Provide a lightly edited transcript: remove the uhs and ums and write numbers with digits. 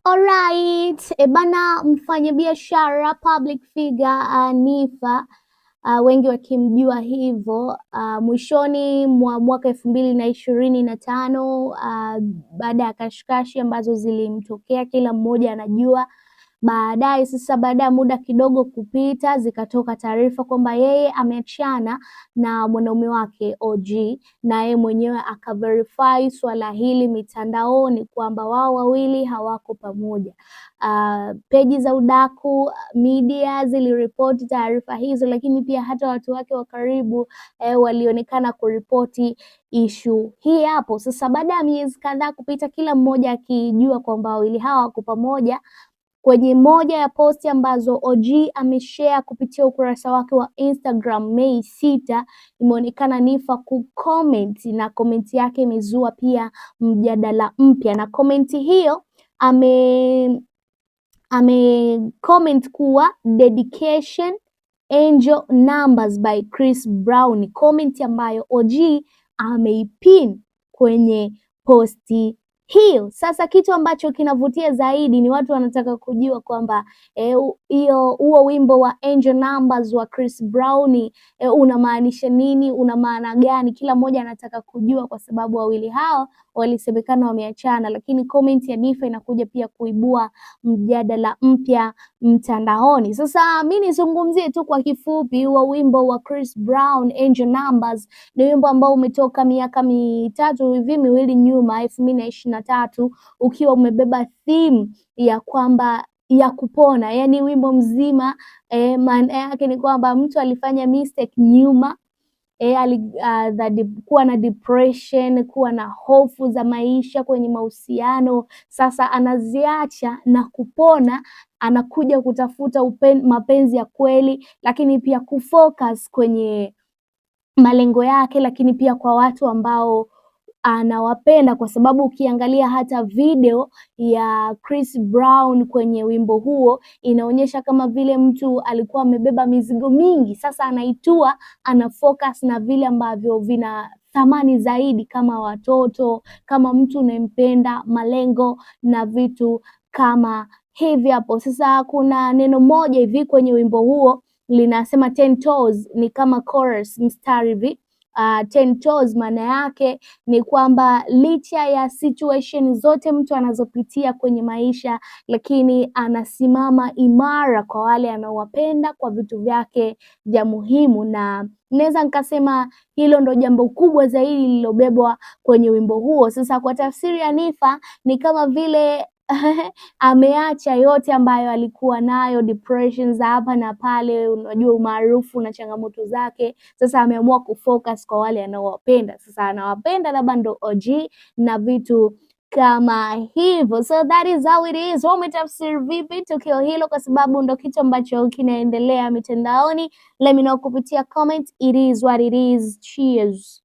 Alright, bana, mfanyabiashara public figure Niffer, wengi wakimjua hivyo, mwishoni mwa mwaka 2025, baada ya kashikashi ambazo zilimtokea, kila mmoja anajua. Baadaye sasa, baada ya muda kidogo kupita, zikatoka taarifa kwamba yeye ameachana na mwanaume wake OG, na yeye mwenyewe akaverify swala hili mitandaoni kwamba wao wawili hawako pamoja. Peji za udaku media ziliripoti taarifa hizo, lakini pia hata watu wake wa karibu walionekana kuripoti issue hii hapo. Sasa baada ya miezi kadhaa kupita, kila mmoja akijua kwamba wawili hawa wako pamoja, kwenye moja ya posti ambazo OG ameshare kupitia ukurasa wake wa Instagram Mei 6, imeonekana Niffer kucomment, na komenti yake imezua pia mjadala mpya. Na komenti hiyo comment kuwa dedication Angel Numbers by Chris Brown, comment ambayo OG ameipin kwenye posti hiyo. Sasa kitu ambacho kinavutia zaidi ni watu wanataka kujua kwamba huo wimbo wa Angel Numbers wa Chris Brown unamaanisha nini, una maana gani? Kila mmoja anataka kujua, kwa sababu wawili hao walisemekana wameachana, lakini comment ya Niffer inakuja pia kuibua mjadala mpya mtandaoni. Sasa mimi nizungumzie tu kwa kifupi huo wimbo wa Chris Brown Angel Numbers. Ni wimbo ambao umetoka miaka mitatu hivi miwili nyuma, 2023, ukiwa umebeba theme ya kwamba ya kupona. Yani wimbo mzima maana yake ni kwamba mtu alifanya mistake nyuma, kuwa na depression, kuwa na hofu za maisha kwenye mahusiano, sasa anaziacha na kupona, anakuja kutafuta mapenzi ya kweli, lakini pia kufocus kwenye malengo yake, lakini pia kwa watu ambao anawapenda, kwa sababu ukiangalia hata video ya Chris Brown kwenye wimbo huo inaonyesha kama vile mtu alikuwa amebeba mizigo mingi, sasa anaitua, ana focus na vile ambavyo vina thamani zaidi, kama watoto, kama mtu unempenda, malengo na vitu kama hivi hapo. Sasa kuna neno moja hivi kwenye wimbo huo linasema 10 toes, ni kama chorus mstari hivi. 10 toes maana yake ni kwamba licha ya situation zote mtu anazopitia kwenye maisha, lakini anasimama imara kwa wale anaowapenda, kwa vitu vyake vya muhimu, na naweza nikasema hilo ndo jambo kubwa zaidi lililobebwa kwenye wimbo huo. Sasa kwa tafsiri ya Niffer ni kama vile ameacha yote ambayo alikuwa nayo, depression za hapa na pale, unajua umaarufu na changamoto zake. Sasa ameamua kufocus kwa wale anaowapenda. Sasa anawapenda labda ndo OG na vitu kama hivyo. So that is how it is. Umetafsiri vipi tukio hilo? Kwa sababu ndo kitu ambacho kinaendelea mitandaoni. Let me know kupitia comment. It is what it is. Cheers.